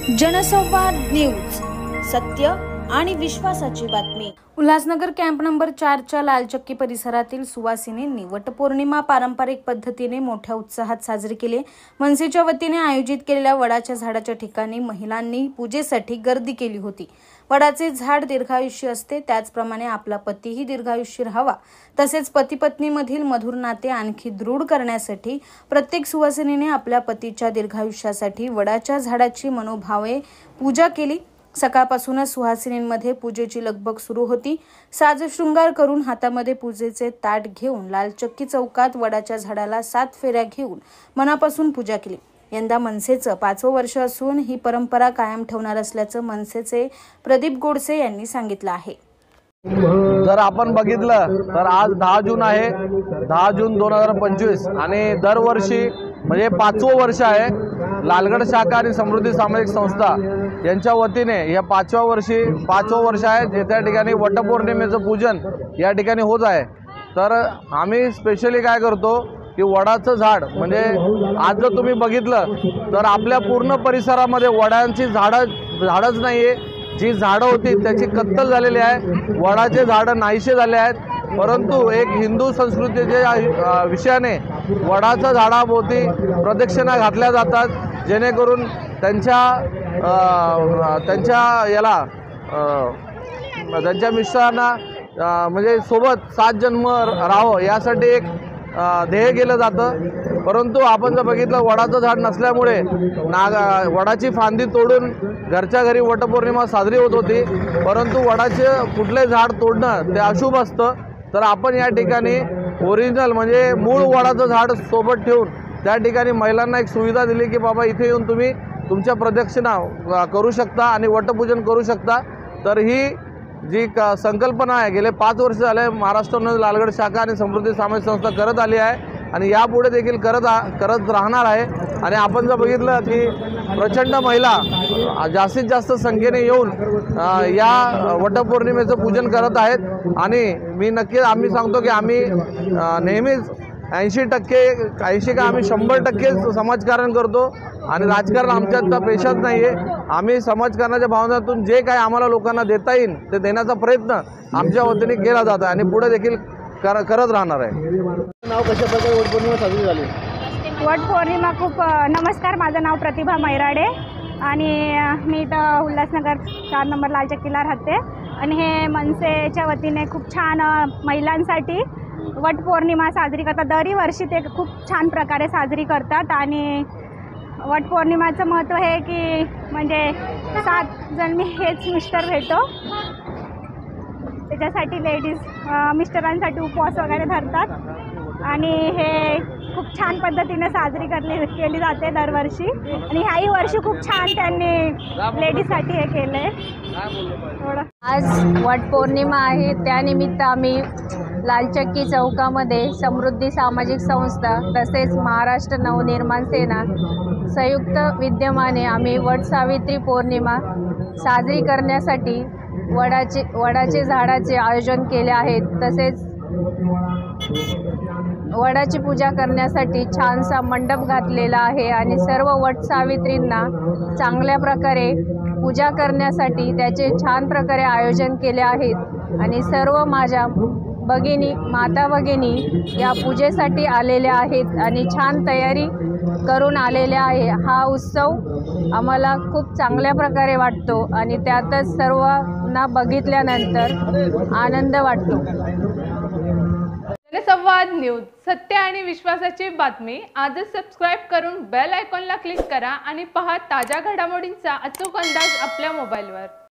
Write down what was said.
जनसंवाद न्यूज, सत्य आणि विश्वासाची बातमी। उल्हासनगर कॅम्प नंबर 4च्या लालचक्की परिसरातील सुवासिनींनी वटपौर्णिमा पारंपरिक पद्धतीने मोठ्या उत्साहात साजरी केली। मनसेच्या वतीने आयोजित केलेल्या वडाच्या झाडाच्या ठिकाणी महिलांनी पूजेसाठी गर्दी केली होती। वडाचे झाड दीर्घायुष्य असते, त्याचप्रमाणे आपला पतीही दीर्घायुष्य राहावा, तसेच पती पत्नीमधील मधुर नाते आणखी दृढ करण्यासाठी प्रत्येक सुवासिनीने आपल्या पतीच्या दीर्घायुष्यासाठी वडाच्या झाडाची मनोभावे पूजा केली। सकाळपासूनच सुहासिनींमध्ये पूजेची लगबग सुरू होती। साज शृंगार करून हातामध्ये पूजेचे ताट घेऊन लालचक्की चौकात वडाच्या झाडाला 7 फेऱ्या घेऊन मनापासून पूजा केली। यंदा मनसेचं 5वं वर्ष असून ही परंपरा कायम ठेवणार असल्याचं मनसेचे प्रदीप गोडसे यांनी सांगितलं आहे। जर आपण बघितलं तर आज 10 जून आहे, 10 जून 2025 आणि दरवर्षी म्हणजे 5वं वर्ष आहे। लालगड शाखा आणि समृद्धी सामाजिक संस्था यांच्या वतीने या 5व्या वर्ष आहे, त्या ठिकाणी वटपौर्णिमेचं पूजन या ठिकाणी होत आहे। तर आम्ही स्पेशली काय करतो की वडाचं झाड म्हणजे आज जर तुम्ही बघितलं तर आपल्या पूर्ण परिसरामध्ये वडांची झाडच नाहीये। जी झाडं होती त्याची कत्तल झालेली आहे, वडाचे झाडं नाहीसे झाले आहेत। परंतु एक हिंदू संस्कृतीच्या विषयाने वडाच्या झाडाभोवती प्रदक्षिणा घातल्या जातात, जेणेकरून त्यांच्या मिस्टरांना म्हणजे सोबत 7 जन्म राहावं यासाठी एक ध्येय केलं जातं। परंतु आपण जर बघितलं वडाचं झाड नसल्यामुळे वडाची फांदी तोडून घरच्या घरी वटपौर्णिमा साजरी होत होती, परंतु वडाचे कुठले झाड तोडणं ते अशुभ असतं। तर आपण या ठिकाणी ओरिजिनल म्हणजे मूळ वडाचं झाड सोबत ठेवून त्या ठिकाणी महिलांना एक सुविधा दिली की बाबा इथे येऊन तुम्ही तुमच्या प्रदक्षिणा करू शकता आणि वटपूजन करू शकता। तर ही जी संकल्पना आहे गेले 5 वर्ष झाले महाराष्ट्रामध्ये लालगड शाखा आणि समृद्धी सामाजिक संस्था करत आली आहे आणि यापुढे देखील करत राहणार आहे। आणि आपण जर बघितलं की प्रचंड महिला जास्तीत जास्त संख्येने येऊन या वटपौर्णिमेचं पूजन करत आहेत। आणि आम्ही सांगतो की आम्ही नेहमीच 80% का आम्ही 100% समाजकारण करतो आणि राजकारण आमच्यात पेशाच नाही आहे। आम्ही समाजकारणाच्या भावनातून जे काय आम्हाला लोकांना देता येईल ते देण्याचा प्रयत्न आमच्या वतीने केला जातो आणि पुढे देखील करत राहणार आहे। नाव कशा प्रकारे वटपौर्णिमा साजरी झाली? वटपौर्णिमा खूप नमस्कार, माझं नाव प्रतिभा मैराडे आणि मी इथं उल्हासनगर 4 नंबर लालचक्कीला राहते आणि हे मनसेच्या वतीने खूप छान महिलांसाठी वटपौर्णिमा साजरी करतात। दरवर्षी ते खूप छान प्रकारे साजरी करतात आणि वटपौर्णिमाचं महत्त्व हे की म्हणजे 7 जन्मी हेच मिस्टर भेटो, त्याच्यासाठी लेडीज मिस्टरांसाठी उपवास वगैरे धरतात आणि हे खूप छान पद्धतीने साजरी केली जाते दरवर्षी आणि ह्याही वर्षी खूप छान त्यांनी लेडीजसाठी हे केलं आहे। आज वटपौर्णिमा आहे, त्यानिमित्त आम्ही लालचक्की चौकामध्ये समृद्धी सामाजिक संस्था तसेच महाराष्ट्र नवनिर्माण सेना संयुक्त विद्यमाने आम्ही वटसावित्री पौर्णिमा साजरी करण्यासाठी वडाचे झाडाचे आयोजन केले आहे। तसेच वडाची पूजा करण्यासाठी छानसा मंडप घातलेला आहे आणि सर्व वटसावित्रींना चांगल्या प्रकारे पूजा करण्यासाठी त्याचे छान प्रकारे आयोजन केले आहेत आणि सर्व माझ्या माता भगिनी या पूजेसाठी आलेल्या आहेत आणि छान तयारी करून आलेल्या आहे। हा उत्सव आम्हाला खूप चांगल्या प्रकारे वाटतो आणि त्यातच सर्वांना बघितल्यानंतर आनंद वाटतो। जनसंवाद न्यूज, सत्य आणि विश्वासाची बातमी। आजच सबस्क्राइब करून बेल आयकॉनला क्लिक करा आणि पहा ताज्या घडामोडींचा अचूक अंदाज आपल्या मोबाईलवर।